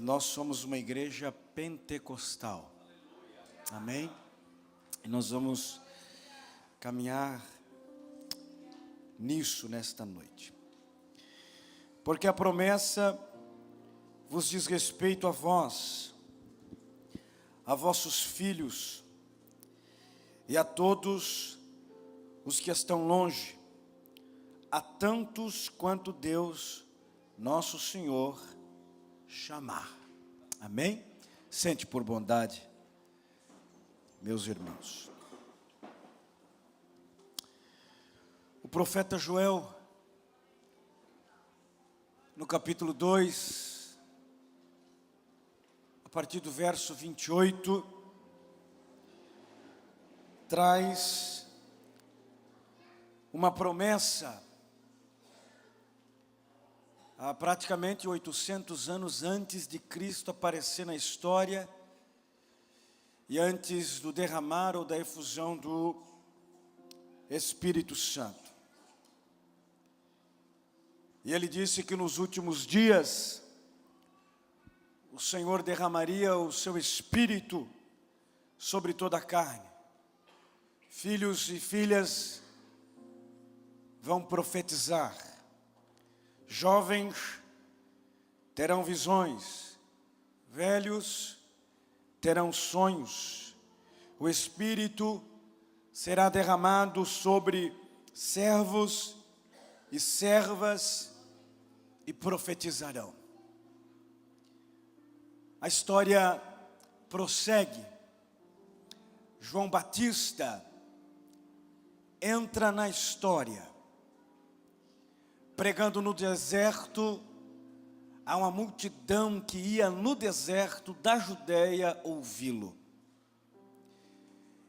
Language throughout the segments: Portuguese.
que nós somos uma igreja pentecostal. Amém? E nós vamos caminhar nisso nesta noite. Porque a promessa vos diz respeito a vós, a vossos filhos e a todos os que estão longe, a tantos quanto Deus, nosso Senhor, chamar. Amém? Sente por bondade, meus irmãos. O profeta Joel, no capítulo 2, a partir do verso 28, traz uma promessa há praticamente 800 anos antes de Cristo aparecer na história e antes do derramar ou da efusão do Espírito Santo. E ele disse que nos últimos dias o Senhor derramaria o seu Espírito sobre toda a carne. Filhos e filhas vão profetizar. Jovens terão visões, velhos terão sonhos. O Espírito será derramado sobre servos e servas e profetizarão. A história prossegue. João Batista entra na história, pregando no deserto a uma multidão que ia no deserto da Judeia ouvi-lo.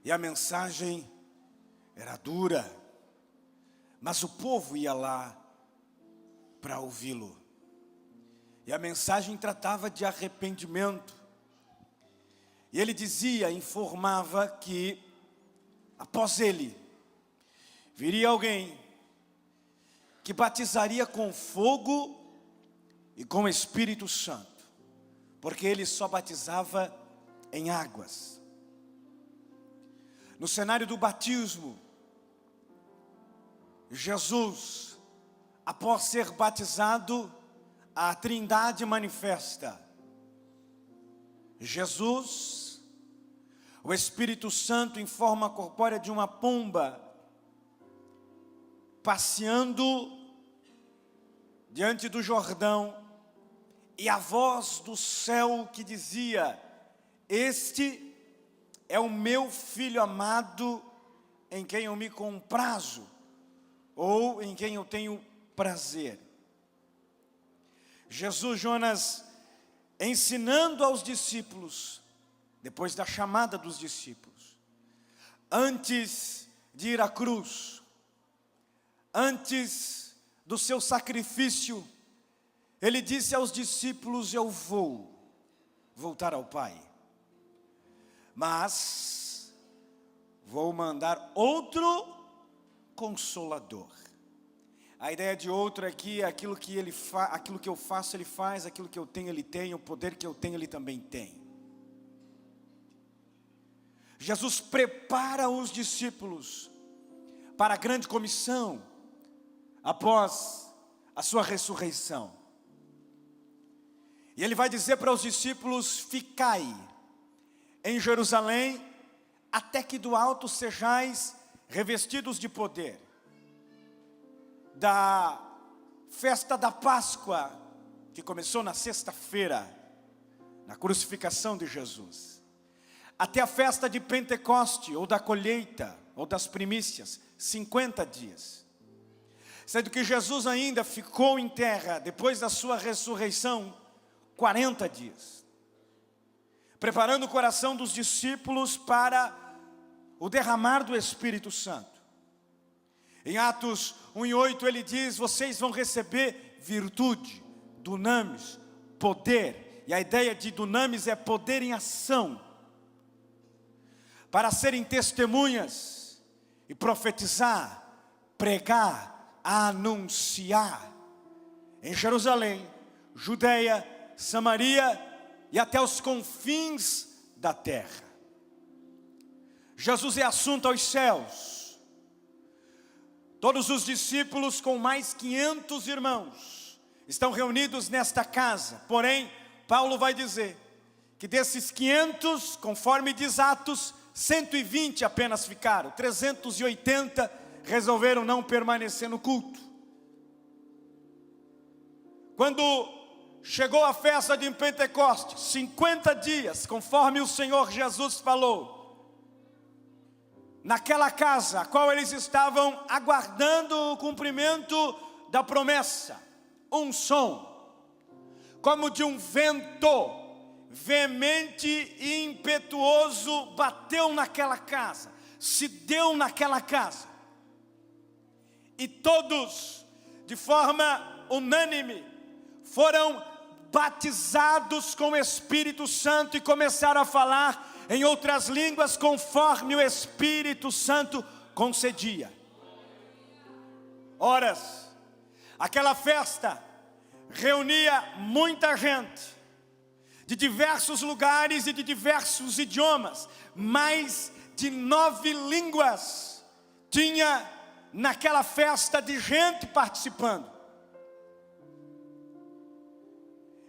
E a mensagem era dura, mas o povo ia lá para ouvi-lo. E a mensagem tratava de arrependimento. E ele dizia, informava que após ele viria alguém que batizaria com fogo e com o Espírito Santo, porque ele só batizava em águas. No cenário do batismo, Jesus, após ser batizado, a Trindade manifesta. Jesus, o Espírito Santo em forma corpórea de uma pomba, passeando diante do Jordão, e a voz do céu que dizia: este é o meu filho amado, em quem eu me comprazo, ou em quem eu tenho prazer. Jesus, Jonas, ensinando aos discípulos, depois da chamada dos discípulos, antes de ir à cruz, antes do seu sacrifício, ele disse aos discípulos: eu vou voltar ao Pai, mas vou mandar outro Consolador. A ideia de outro aqui é aquilo que aquilo que eu faço ele faz, aquilo que eu tenho ele tem, o poder que eu tenho ele também tem. Jesus prepara os discípulos para a grande comissão após a sua ressurreição. E ele vai dizer para os discípulos: ficai em Jerusalém, até que do alto sejais revestidos de poder. Da festa da Páscoa, que começou na sexta-feira, na crucificação de Jesus, até a festa de Pentecoste, ou da colheita, ou das primícias, 50 dias. Sendo que Jesus ainda ficou em terra, depois da sua ressurreição, 40 dias. Preparando o coração dos discípulos para o derramar do Espírito Santo. Em Atos 1:8 ele diz: vocês vão receber virtude, dunamis, poder. E a ideia de dunamis é poder em ação, para serem testemunhas e profetizar, pregar, anunciar em Jerusalém, Judeia, Samaria e até os confins da terra. Jesus é assunto aos céus. Todos os discípulos com mais 500 irmãos estão reunidos nesta casa. Porém, Paulo vai dizer que desses 500, conforme diz Atos, 120 apenas ficaram. 380 resolveram não permanecer no culto. Quando chegou a festa de Pentecostes, 50 dias, conforme o Senhor Jesus falou, naquela casa, a qual eles estavam aguardando o cumprimento da promessa, um som, como de um vento veemente e impetuoso, bateu naquela casa, se deu naquela casa, e todos, de forma unânime, foram batizados com o Espírito Santo e começaram a falar em outras línguas, conforme o Espírito Santo concedia. Horas, aquela festa reunia muita gente, de diversos lugares e de diversos idiomas. Mais de 9 línguas tinha naquela festa de gente participando.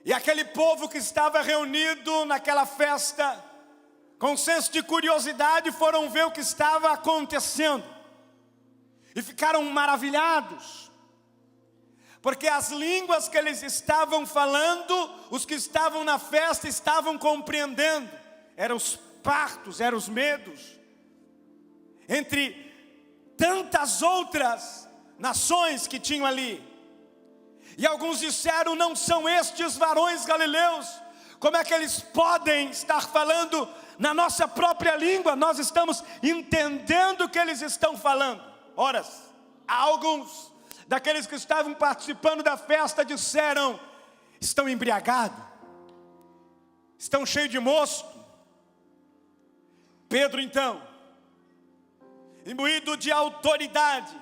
E aquele povo que estava reunido naquela festa, com senso de curiosidade, foram ver o que estava acontecendo. E ficaram maravilhados. Porque as línguas que eles estavam falando, os que estavam na festa estavam compreendendo. Eram os partos, eram os medos. Entre tantas outras nações que tinham ali. E alguns disseram: não são estes varões galileus? Como é que eles podem estar falando na nossa própria língua? Nós estamos entendendo o que eles estão falando. Ora, alguns daqueles que estavam participando da festa disseram: estão embriagados, estão cheios de mosto. Pedro então, imbuído de autoridade,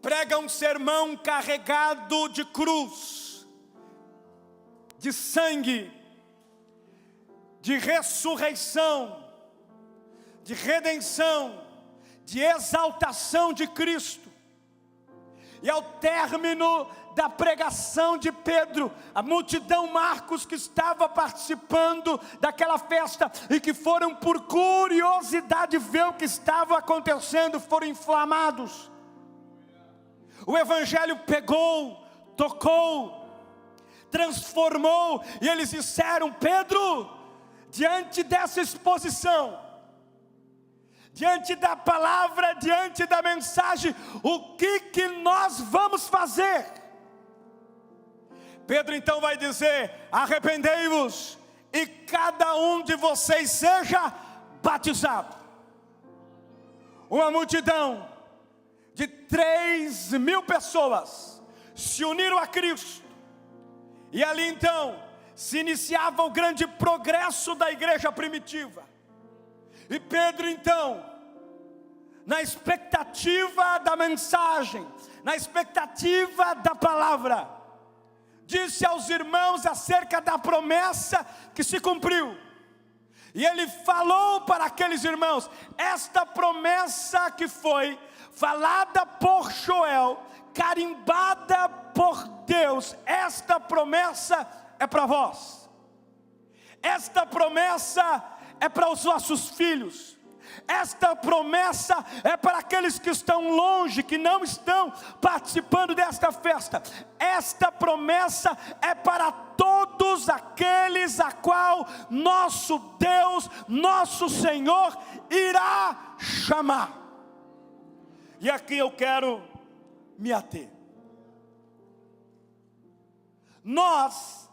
prega um sermão carregado de cruz, de sangue, de ressurreição, de redenção, de exaltação de Cristo. E ao término da pregação de Pedro, a multidão, Marcos, que estava participando daquela festa e que foram por curiosidade ver o que estava acontecendo, foram inflamados. O evangelho pegou, tocou, transformou, e eles disseram: Pedro, diante dessa exposição, diante da palavra, diante da mensagem, o que nós vamos fazer? Pedro então vai dizer: arrependei-vos e cada um de vocês seja batizado. Uma multidão de 3.000 pessoas se uniram a Cristo, e ali então se iniciava o grande progresso da igreja primitiva. E Pedro então, na expectativa da mensagem, na expectativa da palavra, disse aos irmãos acerca da promessa que se cumpriu. E ele falou para aqueles irmãos: esta promessa que foi falada por Joel, carimbada por Deus, esta promessa é para vós. Esta promessa é para os nossos filhos. Esta promessa é para aqueles que estão longe, que não estão participando desta festa. Esta promessa é para todos aqueles a qual nosso Deus, nosso Senhor irá chamar. E aqui eu quero me ater. Nós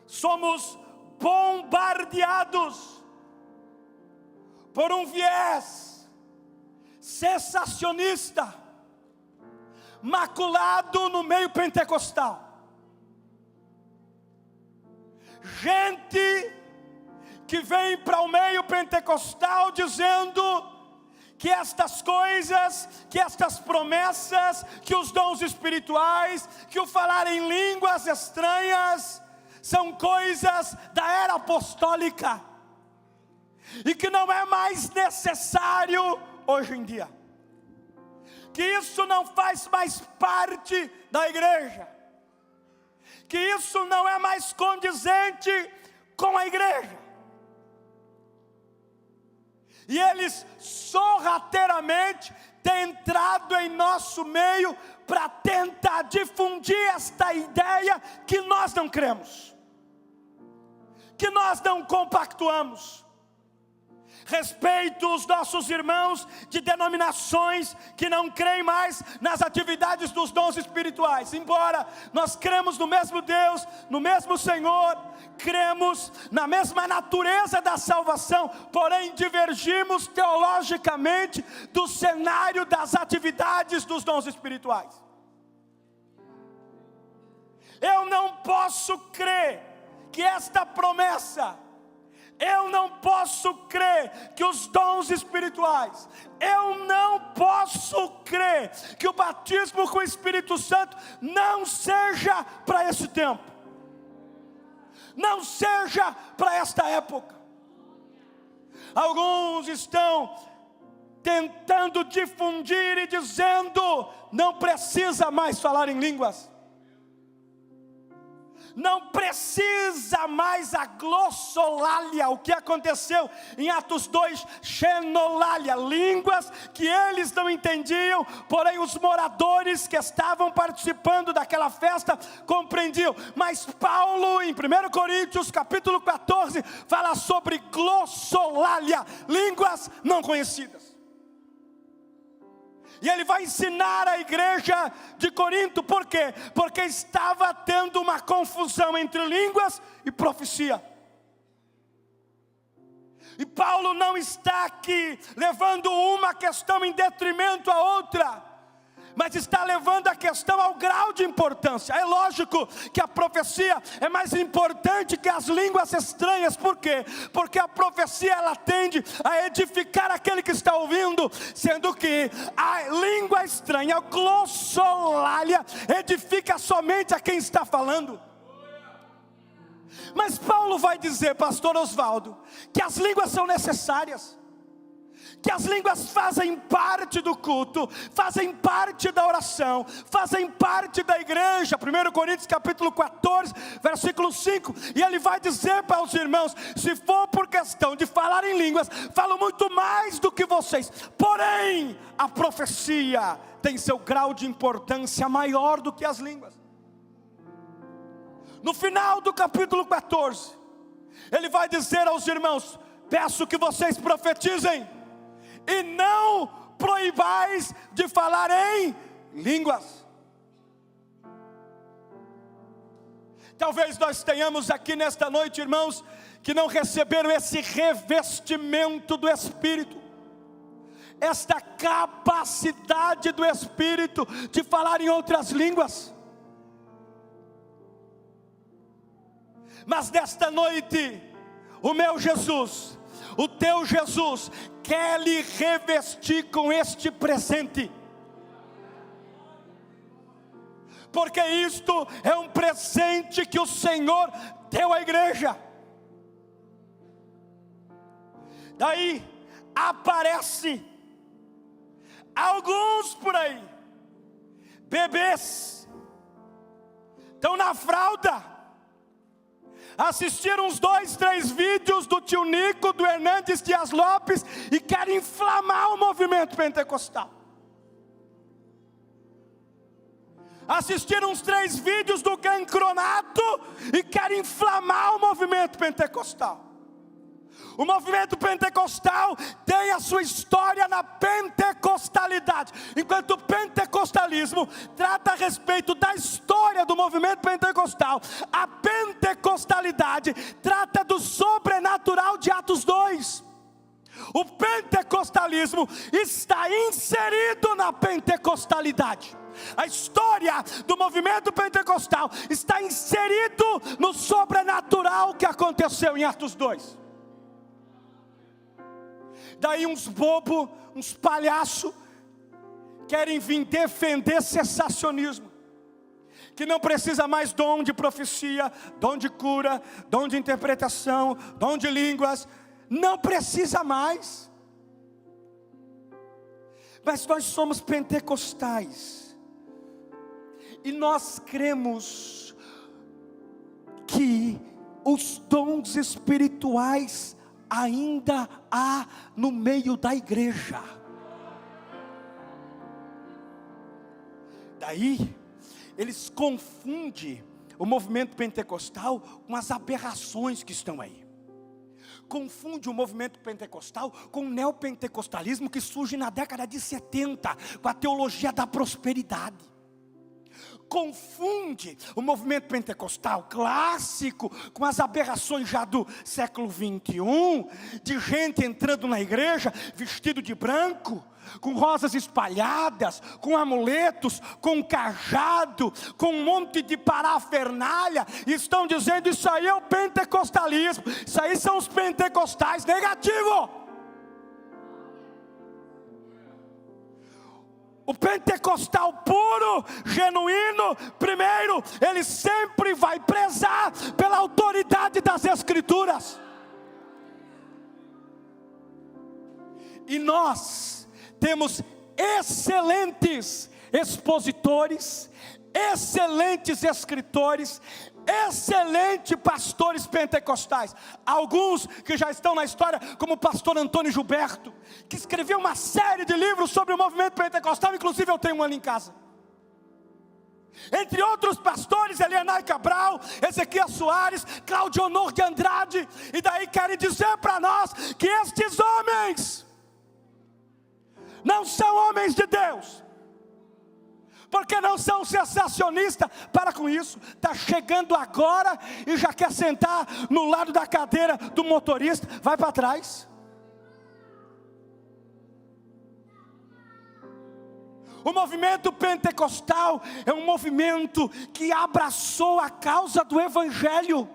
somos bombardeados por um viés sensacionista, maculado no meio pentecostal. Gente que vem para o meio pentecostal dizendo que estas coisas, que estas promessas, que os dons espirituais, que o falar em línguas estranhas, são coisas da era apostólica, e que não é mais necessário hoje em dia, que isso não faz mais parte da igreja, que isso não é mais condizente com a igreja, e eles sorrateiramente têm entrado em nosso meio para tentar difundir esta ideia que nós não cremos, que nós não compactuamos. Respeito os nossos irmãos de denominações que não creem mais nas atividades dos dons espirituais, embora nós cremos no mesmo Deus, no mesmo Senhor, cremos na mesma natureza da salvação, porém divergimos teologicamente do cenário das atividades dos dons espirituais. Eu não posso crer que esta promessa, eu não posso crer que os dons espirituais, eu não posso crer que o batismo com o Espírito Santo não seja para esse tempo, não seja para esta época. Alguns estão tentando difundir e dizendo: não precisa mais falar em línguas, não precisa mais a glossolalia, o que aconteceu em Atos 2, xenolalia, línguas que eles não entendiam, porém os moradores que estavam participando daquela festa compreendiam. Mas Paulo, em 1 Coríntios capítulo 14, fala sobre glossolalia, línguas não conhecidas. E ele vai ensinar a igreja de Corinto, por quê? Porque estava tendo uma confusão entre línguas e profecia. E Paulo não está aqui levando uma questão em detrimento à outra, mas está levando a questão ao grau de importância. É lógico que a profecia é mais importante que as línguas estranhas. Por quê? Porque a profecia, ela tende a edificar aquele que está ouvindo, sendo que a língua estranha, a glossolalia, edifica somente a quem está falando. Mas Paulo vai dizer, pastor Osvaldo, que as línguas são necessárias, que as línguas fazem parte do culto, fazem parte da oração, fazem parte da igreja. 1 Coríntios capítulo 14, versículo 5, e ele vai dizer para os irmãos: se for por questão de falar em línguas, falo muito mais do que vocês, porém a profecia tem seu grau de importância maior do que as línguas. No final do capítulo 14, ele vai dizer aos irmãos: peço que vocês profetizem, e não proibais de falar em línguas. Talvez nós tenhamos aqui nesta noite irmãos que não receberam esse revestimento do Espírito, esta capacidade do Espírito de falar em outras línguas. Mas nesta noite, o meu Jesus, o teu Jesus, quer lhe revestir com este presente, porque isto é um presente que o Senhor deu à igreja. Daí aparece alguns por aí, bebês, estão na fralda, assistiram uns 2, 3 vídeos do tio Nico, do Hernandes Dias Lopes, e querem inflamar o movimento pentecostal. Assistiram uns 3 vídeos do Gancronato e querem inflamar o movimento pentecostal. O movimento pentecostal tem a sua história na pentecostalidade. Enquanto o pentecostalismo trata a respeito da história do movimento pentecostal, a pentecostalidade trata do sobrenatural de Atos 2. O pentecostalismo está inserido na pentecostalidade. A história do movimento pentecostal está inserido no sobrenatural que aconteceu em Atos 2. Daí uns bobos, uns palhaços, querem vir defender cessacionismo, que não precisa mais dom de profecia, dom de cura, dom de interpretação, dom de línguas, não precisa mais. Mas nós somos pentecostais, e nós cremos que os dons espirituais ainda há no meio da igreja. Daí, eles confundem o movimento pentecostal com as aberrações que estão aí. Confunde o movimento pentecostal com o neopentecostalismo que surge na década de 70, com a teologia da prosperidade. Confunde o movimento pentecostal clássico com as aberrações já do século 21, de gente entrando na igreja vestido de branco, com rosas espalhadas, com amuletos, com cajado, com um monte de parafernália, e estão dizendo: isso aí é o pentecostalismo, isso aí são os pentecostais. Negativo! O pentecostal puro, genuíno, primeiro, ele sempre vai prezar pela autoridade das Escrituras. E nós temos excelentes expositores, excelentes escritores, excelentes pastores pentecostais. Alguns que já estão na história, como o pastor Antônio Gilberto, que escreveu uma série de livros sobre o movimento pentecostal, inclusive eu tenho um ali em casa. Entre outros pastores, Elianai Cabral, Ezequiel Soares, Claudio Honor de Andrade. E daí querem dizer para nós que estes homens não são homens de Deus, porque não são sensacionistas. Para com isso, está chegando agora e já quer sentar no lado da cadeira do motorista. Vai para trás. O movimento pentecostal é um movimento que abraçou a causa do Evangelho.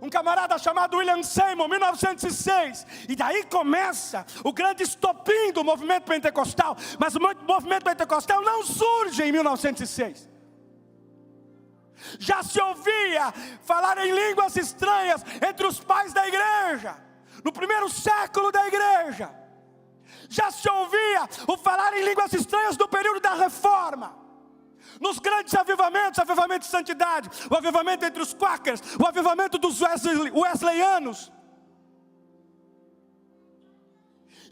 Um camarada chamado William Seymour, 1906, e daí começa o grande estopim do movimento pentecostal. Mas o movimento pentecostal não surge em 1906. Já se ouvia falar em línguas estranhas entre os pais da igreja, no primeiro século da igreja. Já se ouvia o falar em línguas estranhas no período da reforma. Nos grandes avivamentos, avivamento de santidade, o avivamento entre os quakers, o avivamento dos wesleyanos.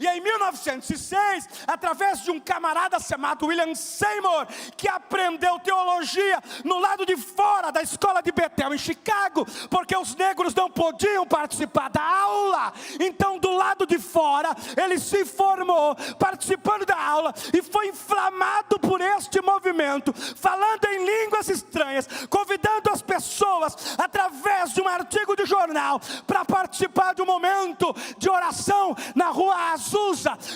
E em 1906, através de um camarada chamado William Seymour, que aprendeu teologia no lado de fora da escola de Bethel, em Chicago, porque os negros não podiam participar da aula. Então, do lado de fora, ele se formou, participando da aula, e foi inflamado por este movimento, falando em línguas estranhas, convidando as pessoas, através de um artigo de jornal, para participar de um momento de oração na rua Azusa.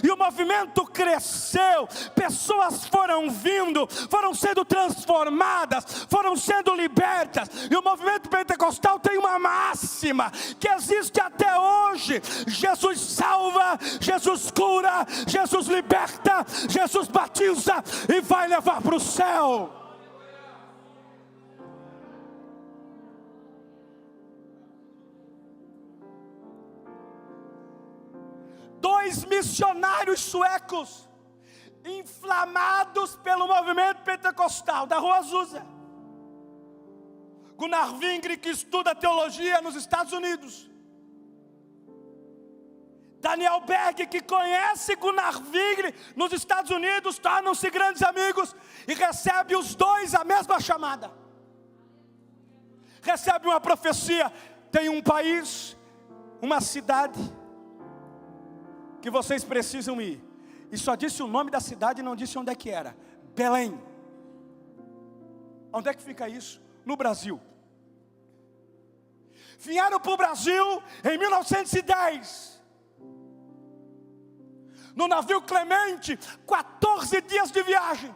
E o movimento cresceu, pessoas foram vindo, foram sendo transformadas, foram sendo libertas. E o movimento pentecostal tem uma máxima que existe até hoje: Jesus salva, Jesus cura, Jesus liberta, Jesus batiza e vai levar para o céu. Dois missionários suecos, inflamados pelo movimento pentecostal da Rua Azusa. Gunnar Wingre, que estuda teologia nos Estados Unidos. Daniel Berg, que conhece Gunnar Wingre nos Estados Unidos, tornam-se grandes amigos e recebe os dois a mesma chamada. Recebe uma profecia: tem um país, uma cidade que vocês precisam ir. E só disse o nome da cidade e não disse onde é que era. Belém. Onde é que fica isso? No Brasil. Vieram para o Brasil em 1910. No navio Clemente, 14 dias de viagem.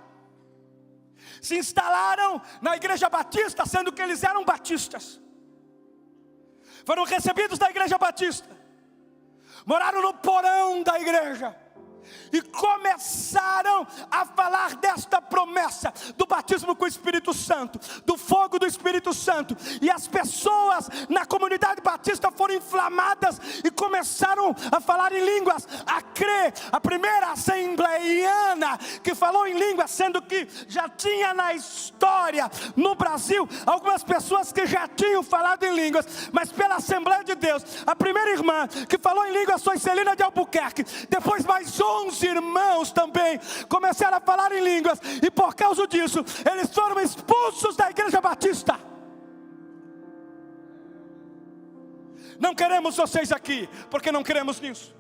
Se instalaram na igreja batista, sendo que eles eram batistas. Foram recebidos da igreja batista. Moraram no porão da igreja e começaram a falar desta promessa promessa do batismo com o Espírito Santo, do fogo do Espírito Santo, e as pessoas na comunidade batista foram inflamadas e começaram a falar em línguas, a crer. A primeira assembleiana que falou em línguas, sendo que já tinha na história, no Brasil, algumas pessoas que já tinham falado em línguas, mas pela Assembleia de Deus, a primeira irmã que falou em línguas foi Celina de Albuquerque. Depois mais 11 irmãos também começaram a falar em línguas, e por causa disso, eles foram expulsos da igreja batista. Não queremos vocês aqui, porque não queremos nisso.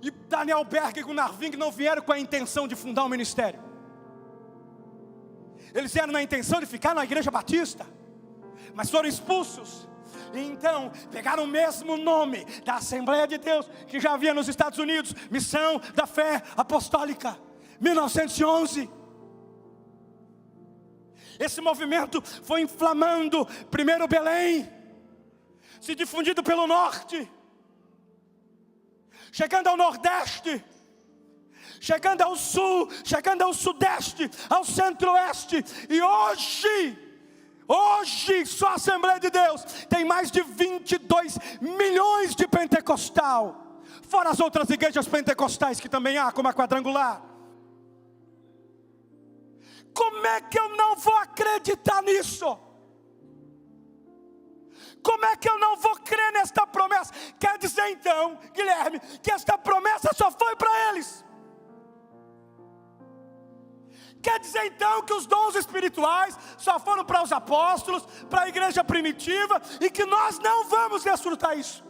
E Daniel Berg e Gunnar Wing não vieram com a intenção de fundar um ministério. Eles vieram na intenção de ficar na igreja batista, mas foram expulsos. E então pegaram o mesmo nome da Assembleia de Deus que já havia nos Estados Unidos, Missão da Fé Apostólica, 1911. Esse movimento foi inflamando, primeiro Belém, se difundindo pelo norte, chegando ao nordeste, chegando ao sul, chegando ao sudeste, ao centro-oeste. E hoje só a Assembleia de Deus tem mais de 22 milhões de pentecostal, fora as outras igrejas pentecostais que também há, como a Quadrangular. Como é que eu não vou acreditar nisso? Como é que eu não vou crer nesta promessa? Quer dizer então, Guilherme, que esta promessa só foi para eles? Quer dizer então que os dons espirituais só foram para os apóstolos, para a igreja primitiva, e que nós não vamos desfrutar isso?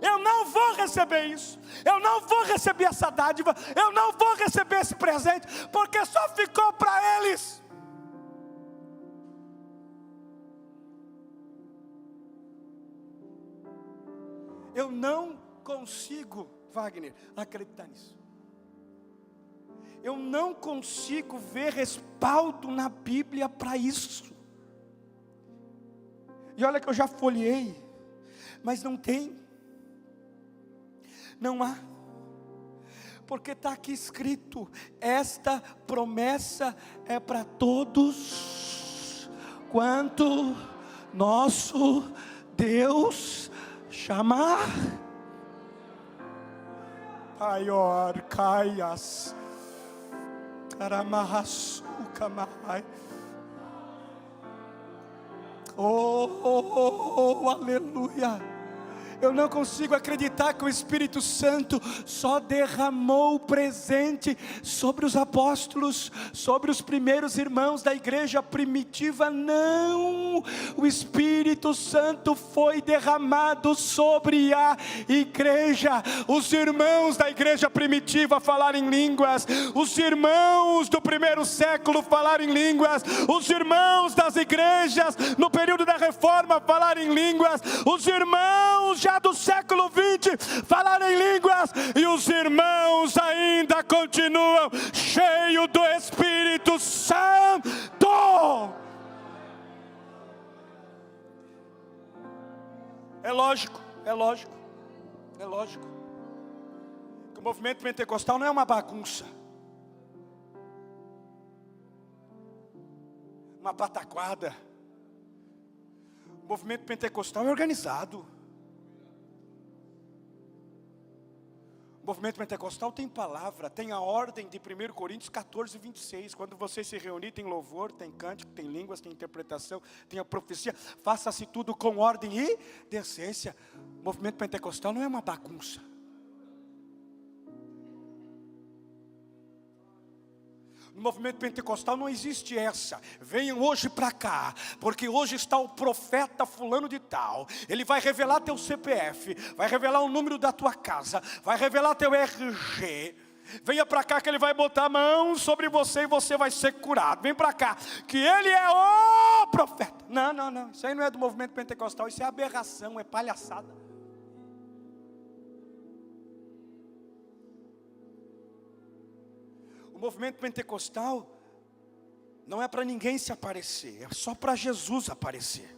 Eu não vou receber isso, eu não vou receber essa dádiva, eu não vou receber esse presente, porque só ficou para eles. Eu não consigo, Wagner, acreditar nisso. Eu não consigo ver respaldo na Bíblia para isso. E olha que eu já folhei, mas não tem. Não há. Porque está aqui escrito: esta promessa é para todos quanto nosso Deus chamar. Paior, caias. Oh, aleluia. Eu não consigo acreditar que o Espírito Santo só derramou o presente sobre os apóstolos, sobre os primeiros irmãos da igreja primitiva. Não, o Espírito Santo foi derramado sobre a igreja. Os irmãos da igreja primitiva falaram em línguas, os irmãos do primeiro século falaram em línguas, os irmãos das igrejas no período da reforma falaram em línguas, os irmãos já do século 20 falaram em línguas, e os irmãos ainda continuam cheios do Espírito Santo. É lógico que o movimento pentecostal não é uma bagunça, uma pataquada. O movimento pentecostal é organizado. O movimento pentecostal tem palavra, tem a ordem de 1 Coríntios 14, 26. Quando você se reunir, tem louvor, tem cântico, tem línguas, tem interpretação, tem a profecia. Faça-se tudo com ordem e decência. O movimento pentecostal não é uma bagunça. No movimento pentecostal não existe essa: venham hoje para cá, porque hoje está o profeta fulano de tal, ele vai revelar teu CPF, vai revelar o número da tua casa, vai revelar teu RG. Venha para cá que ele vai botar a mão sobre você e você vai ser curado. Vem para cá, que ele é o profeta. Não, isso aí não é do movimento pentecostal, isso é aberração, é palhaçada. O movimento pentecostal não é para ninguém se aparecer, é só para Jesus aparecer.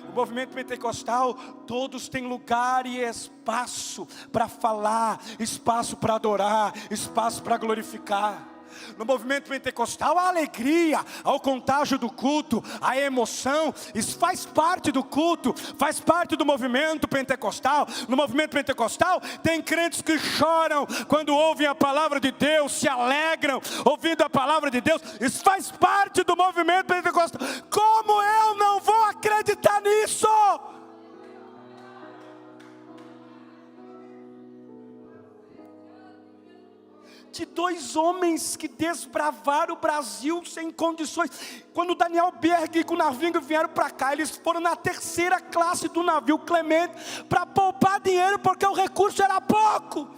O movimento pentecostal, todos têm lugar e espaço para falar, espaço para adorar, espaço para glorificar. No movimento pentecostal, a alegria, ao contágio do culto, a emoção, isso faz parte do culto, faz parte do movimento pentecostal. No movimento pentecostal, tem crentes que choram quando ouvem a palavra de Deus, se alegram ouvindo a palavra de Deus. Isso faz parte do movimento pentecostal. Como eu não vou acreditar nisso? De dois homens que desbravaram o Brasil sem condições. Quando Daniel Berg e o navio vieram para cá, eles foram na terceira classe do navio Clemente para poupar dinheiro, porque o recurso era pouco.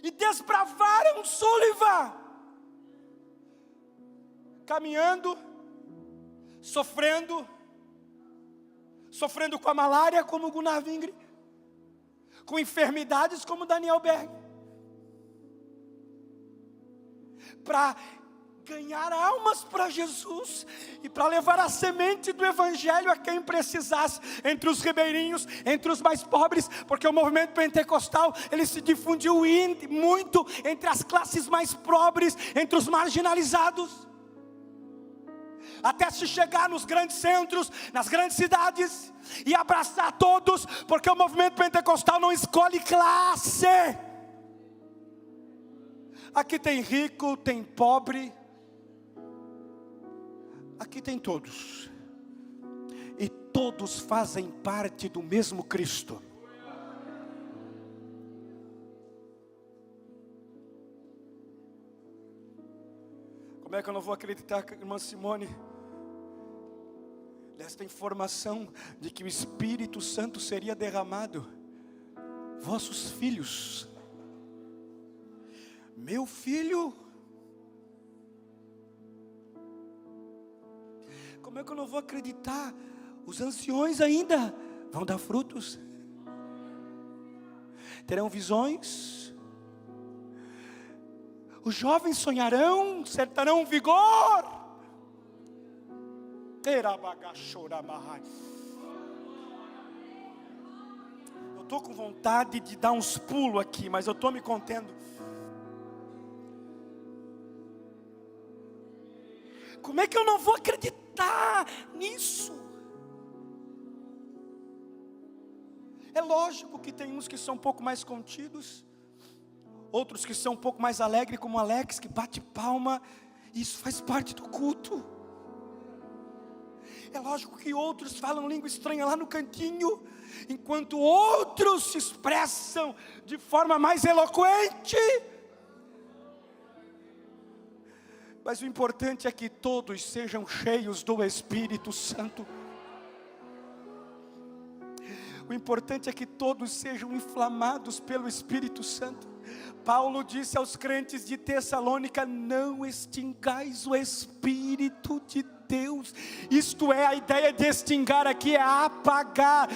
E desbravaram Sullivan, caminhando, sofrendo com a malária como Gunnar Wingre, com enfermidades como Daniel Berg, para ganhar almas para Jesus e para levar a semente do evangelho a quem precisasse, entre os ribeirinhos, entre os mais pobres, porque o movimento pentecostal, ele se difundiu muito entre as classes mais pobres, entre os marginalizados, até se chegar nos grandes centros, nas grandes cidades, e abraçar todos, porque o movimento pentecostal não escolhe classe. Aqui tem rico, tem pobre, aqui tem todos, e todos fazem parte do mesmo Cristo. Como é que eu não vou acreditar, irmã Simone, desta informação de que o Espírito Santo seria derramado? Vossos filhos, meu filho, como é que eu não vou acreditar? Os anciões ainda vão dar frutos, terão visões, os jovens sonharão, terão vigor. Eu estou com vontade de dar uns pulos aqui, mas eu estou me contendo. Como é que eu não vou acreditar nisso? É lógico que tem uns que são um pouco mais contidos, outros que são um pouco mais alegres, como Alex, que bate palma. Isso faz parte do culto. É lógico que outros falam língua estranha lá no cantinho, enquanto outros se expressam de forma mais eloquente. Mas o importante é que todos sejam cheios do Espírito Santo. O importante é que todos sejam inflamados pelo Espírito Santo. Paulo disse aos crentes de Tessalônica: não extingais o Espírito de Deus. Isto é, a ideia de extinguir aqui é apagar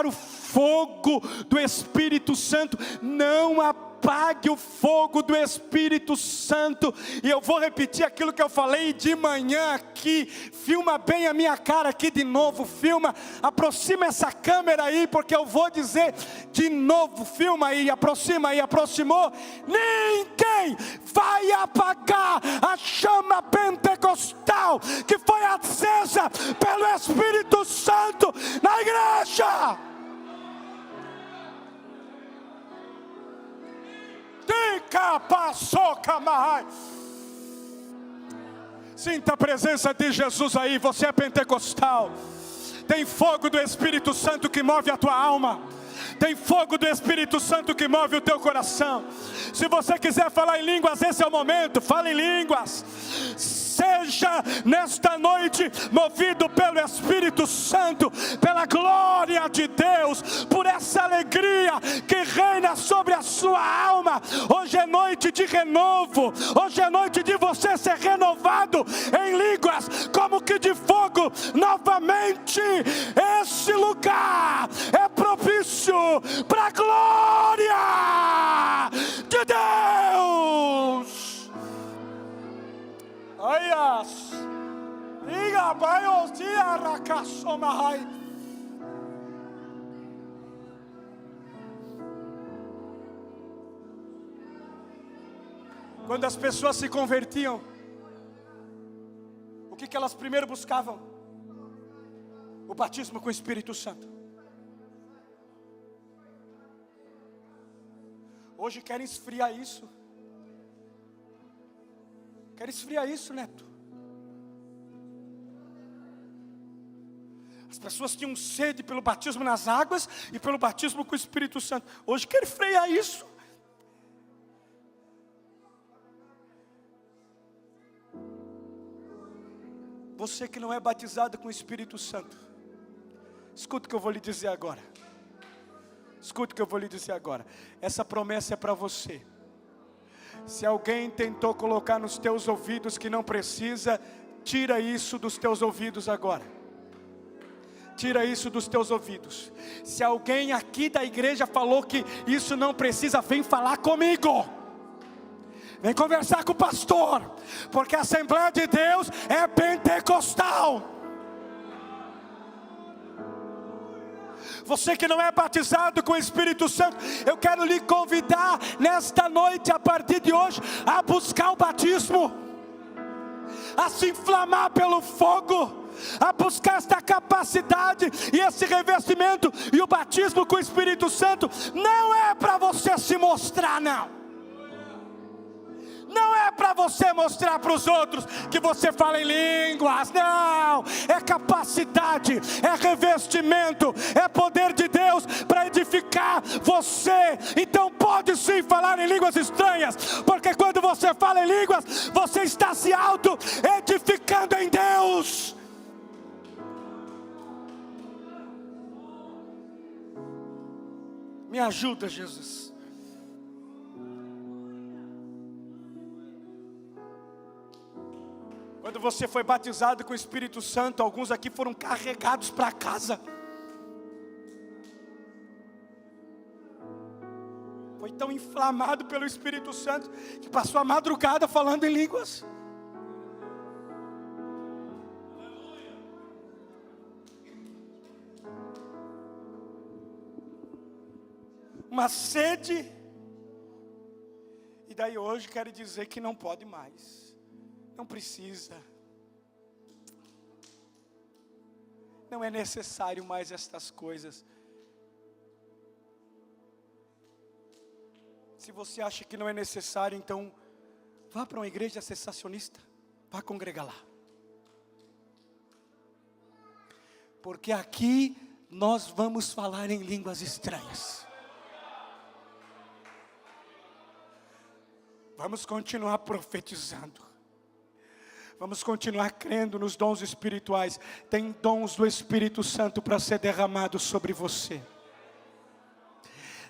o fogo do Espírito Santo. Não apague o fogo do Espírito Santo. E eu vou repetir aquilo que eu falei de manhã aqui. Filma bem a minha cara aqui de novo. Filma, aproxima essa câmera aí, porque eu vou dizer de novo. Filma aí, aproxima aí, aproximou. Ninguém vai apagar a chama pentecostal que foi acesa pelo Espírito Santo na igreja. Sinta a presença de Jesus aí. Você é pentecostal, tem fogo do Espírito Santo que move a tua alma, tem fogo do Espírito Santo que move o teu coração. Se você quiser falar em línguas, esse é o momento. Fale em línguas. Seja nesta noite movido pelo Espírito Santo, pela glória de Deus, por essa alegria que reina sobre a sua alma. Hoje é noite de renovo, hoje é noite de você ser renovado em línguas como que de fogo novamente. Esse lugar é propício para a glória de Deus. Aias, Quando as pessoas se convertiam, o que elas primeiro buscavam? O batismo com o Espírito Santo. Hoje querem esfriar isso. Querem esfriar isso, Neto. As pessoas tinham sede pelo batismo nas águas e pelo batismo com o Espírito Santo. Hoje querem frear isso. Você que não é batizado com o Espírito Santo, escuta o que eu vou lhe dizer agora. Escuta o que eu vou lhe dizer agora. Essa promessa é para você. Se alguém tentou colocar nos teus ouvidos que não precisa, tira isso dos teus ouvidos agora. Tira isso dos teus ouvidos. Se alguém aqui da igreja falou que isso não precisa, vem falar comigo. Vem conversar com o pastor, porque a Assembleia de Deus é pentecostal. Você que não é batizado com o Espírito Santo, eu quero lhe convidar nesta noite, a partir de hoje, a buscar o batismo, a se inflamar pelo fogo, a buscar esta capacidade e esse revestimento. E o batismo com o Espírito Santo não é para você se mostrar, não. Não é para você mostrar para os outros que você fala em línguas, não. É capacidade, é revestimento, é poder de Deus para edificar você. Então pode sim falar em línguas estranhas, porque quando você fala em línguas, você está se auto-edificando em Deus. Me ajuda, Jesus. Quando você foi batizado com o Espírito Santo, alguns aqui foram carregados para casa. Foi tão inflamado pelo Espírito Santo que passou a madrugada falando em línguas. Uma sede. E daí hoje quero dizer que não pode mais. Não precisa. Não é necessário mais estas coisas. Se você acha que não é necessário, então vá para uma igreja cessacionista. Vá congregar lá. Porque aqui nós vamos falar em línguas estranhas. Vamos continuar profetizando. Vamos continuar crendo nos dons espirituais. Tem dons do Espírito Santo para ser derramado sobre você.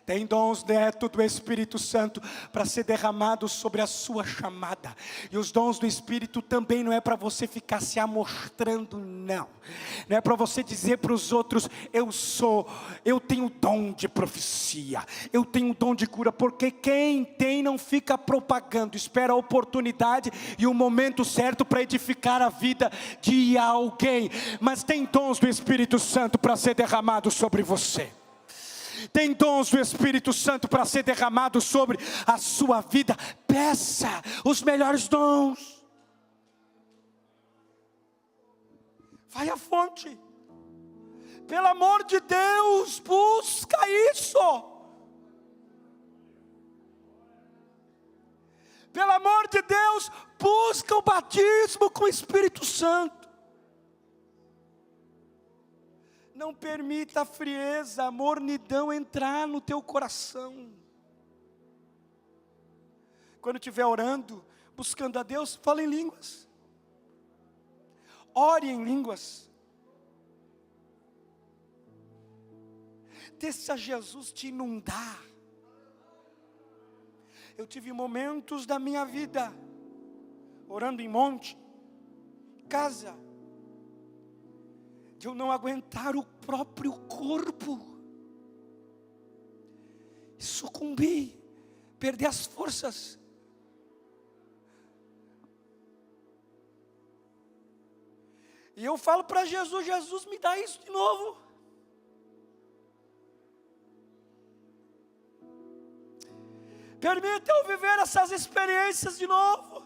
Tem dons, Neto, do Espírito Santo para ser derramado sobre a sua chamada. E os dons do Espírito também não é para você ficar se amostrando, não. Não é para você dizer para os outros, eu tenho dom de profecia, eu tenho dom de cura. Porque quem tem não fica propagando, espera a oportunidade e o momento certo para edificar a vida de alguém. Mas tem dons do Espírito Santo para ser derramado sobre você. Tem dons do Espírito Santo para ser derramado sobre a sua vida. Peça os melhores dons. Vai à fonte. Pelo amor de Deus, busca isso. Pelo amor de Deus, busca o batismo com o Espírito Santo. Não permita a frieza, a mornidão entrar no teu coração. Quando estiver orando, buscando a Deus, fala em línguas. Ore em línguas. Deixa Jesus te inundar. Eu tive momentos da minha vida, orando em monte, casa, de eu não aguentar o próprio corpo, sucumbir, perder as forças. E eu falo para Jesus: Jesus, me dá isso de novo. Permita eu viver essas experiências de novo.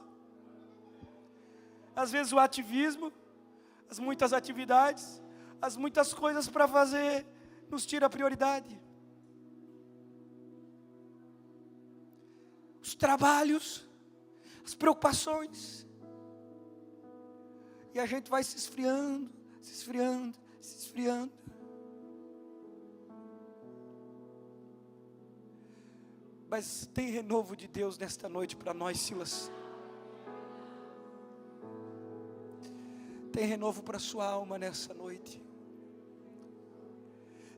Às vezes o ativismo, as muitas atividades, as muitas coisas para fazer, nos tira a prioridade. Os trabalhos, as preocupações. E a gente vai se esfriando, se esfriando, se esfriando. Mas tem renovo de Deus nesta noite para nós, Silas. Tem renovo para a sua alma nessa noite.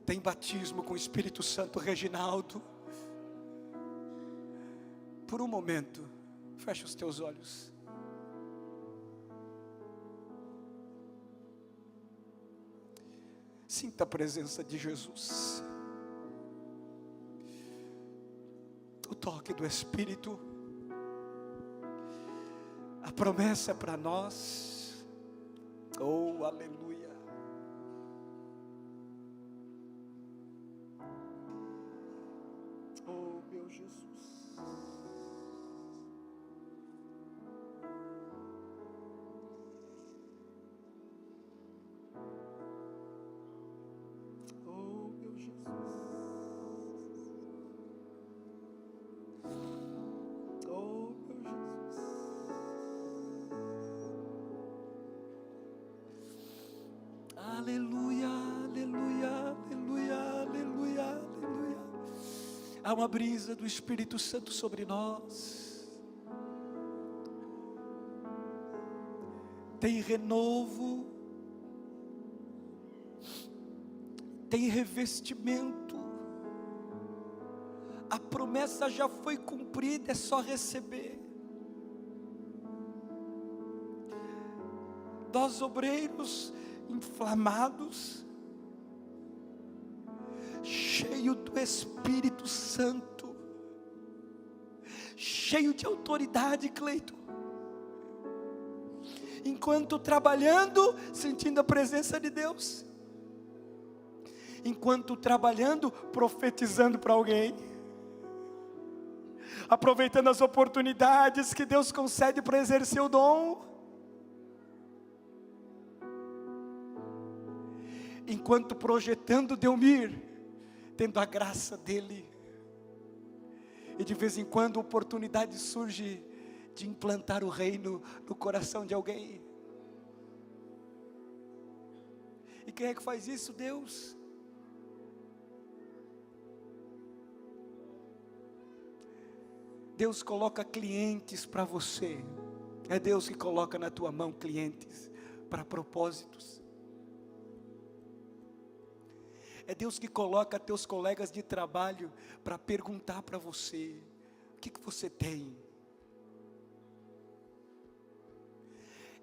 Tem batismo com o Espírito Santo, Reginaldo. Por um momento, fecha os teus olhos. Sinta a presença de Jesus. O toque do Espírito. A promessa para nós. Oh, aleluia. Oh, meu Jesus. Oh, meu Jesus. Oh, meu Jesus. Aleluia, aleluia, aleluia, aleluia, aleluia. Há uma brisa do Espírito Santo sobre nós. Tem renovo. Tem revestimento. A promessa já foi cumprida, é só receber. Nós obreiros inflamados, cheio do Espírito Santo, cheio de autoridade, Cleiton, enquanto trabalhando, sentindo a presença de Deus, enquanto trabalhando, profetizando para alguém, aproveitando as oportunidades que Deus concede para exercer o dom, enquanto projetando Delmir, tendo a graça dele, e de vez em quando a oportunidade surge de implantar o reino no coração de alguém. E quem é que faz isso? Deus. Deus coloca clientes para você. É Deus que coloca na tua mão clientes para propósitos. É Deus que coloca teus colegas de trabalho para perguntar para você: o que você tem?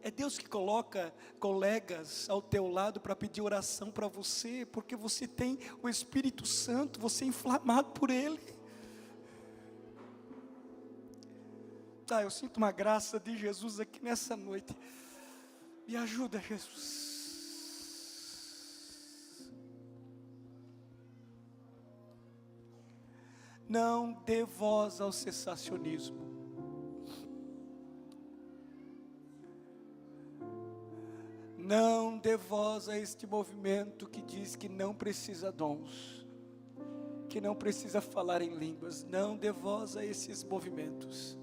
É Deus que coloca colegas ao teu lado para pedir oração para você, porque você tem o Espírito Santo, você é inflamado por Ele. Eu sinto uma graça de Jesus aqui nessa noite. Me ajuda, Jesus. Não dê voz ao cessacionismo. Não dê voz a este movimento que diz que não precisa dons, que não precisa falar em línguas. Não dê voz a esses movimentos.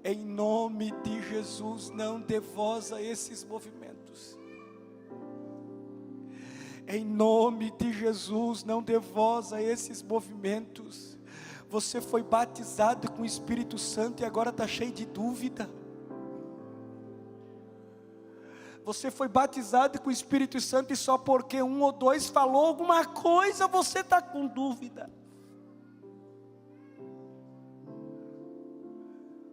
Em nome de Jesus, não dê voz a esses movimentos. Em nome de Jesus, não dê voz a esses movimentos. Você foi batizado com o Espírito Santo e agora está cheio de dúvida. Você foi batizado com o Espírito Santo e só porque um ou dois falou alguma coisa, você está com dúvida.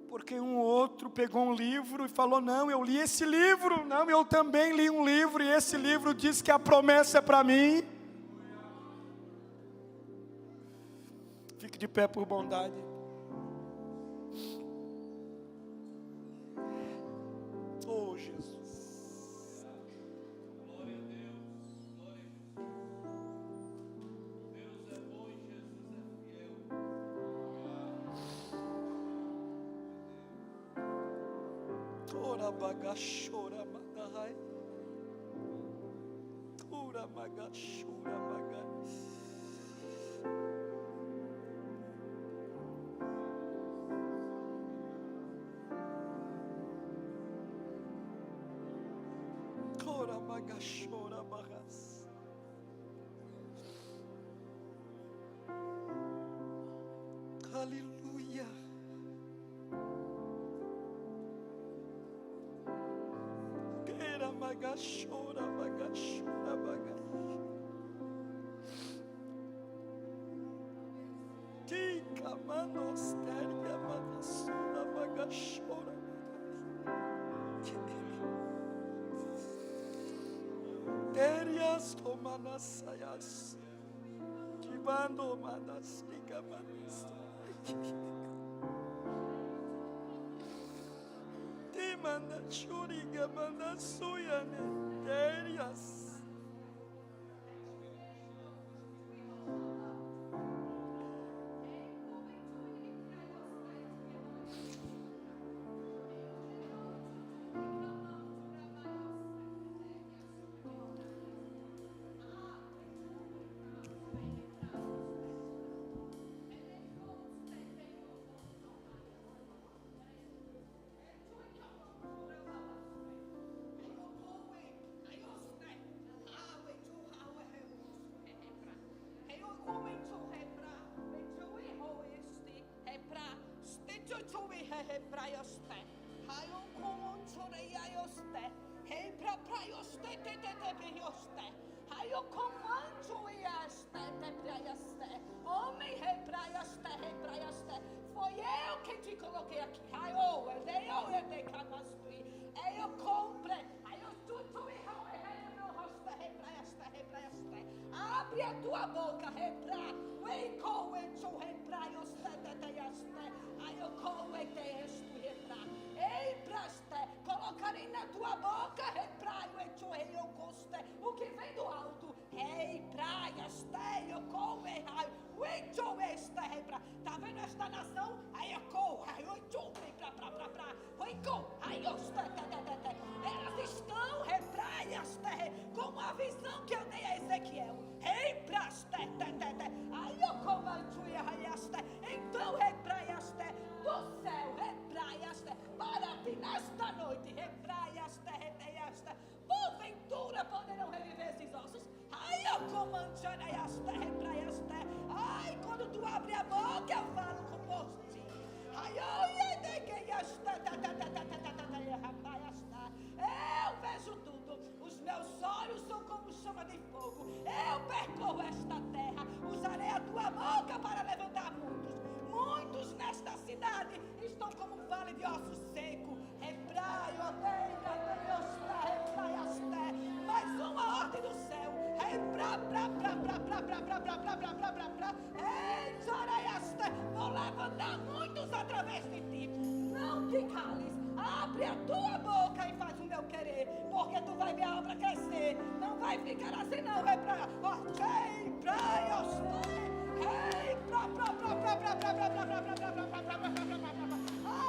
Porque um ou outro pegou um livro e falou: não, eu li esse livro. Não, eu também li um livro e esse livro diz que a promessa é para mim. Fique de pé por bondade. Oh, Jesus. Tora bagashora madai. Tora magashora magai. Tora magashora magas. Aleluia. Era magashora magashora magai. Tika manos teria manasura magashora magai. Terias tomanasayas. Kibando manas ikamanas. Manda churiga, manda suya, né? Terias. Foi eu quem te coloquei aqui. Eu comprei. Abre a tua boca, repra. Colocarei na tua boca, repra. O que vem do alto. Tá vendo esta nação? Elas estão com a visão que eu dei a Ezequiel. Então do céu, para ti nesta noite, porventura poderão reviver esses ossos. Ai, quando tu abre a boca, eu falo com você. Eu vejo tudo. Os meus olhos são como chama de fogo. Eu percorro esta terra. Usarei a tua boca para levantar muitos. Muitos nesta cidade estão como um vale de ossos seco. Mais uma ordem do céu. Vou levantar muitos através de ti. Não te cales. Abre a tua boca e faz o meu querer. Porque tu vai ver a obra crescer. Não vai ficar assim não.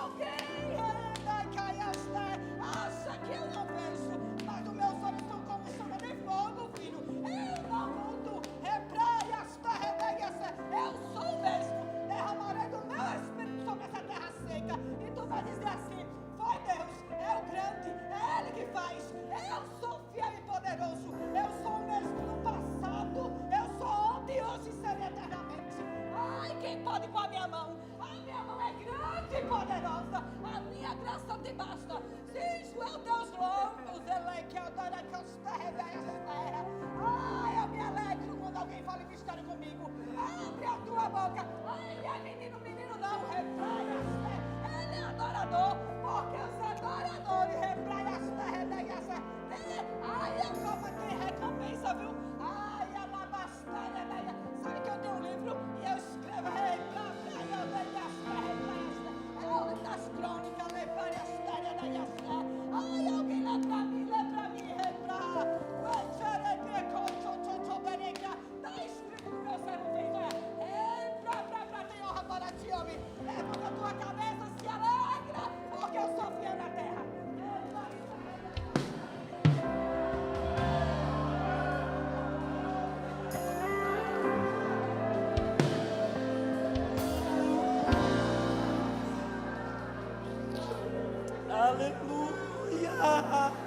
Alguém acha que eu não vejo, mas os meus olhos são como chama de fogo, filho. Eu não mudo. Eu sou mesmo. Derramarei do meu espírito sobre essa terra seca. E tu vai dizer assim: foi Deus, é o grande, é Ele que faz. Eu sou fiel e poderoso. Eu sou mesmo no passado. Eu sou ontem, hoje e serei eternamente. Ai, quem pode com a minha mão? A minha mão é grande e poderosa. A minha graça te basta. Sim, meu Deus longos, Ele que adora que os terra. Ai, eu me alegro quando alguém fala em mistério comigo. Abre a tua boca. Ai, é menino não, repraia. Ele é adorador, porque os adoradores repraia as terras. Ai, a cova tem recompensa, viu? Ai, a labastéria. Sabe que eu tenho um livro e eu escrevo é o livro das crônicas, levar as terras. Ai, alguém lê pra mim, repra. Aleluia.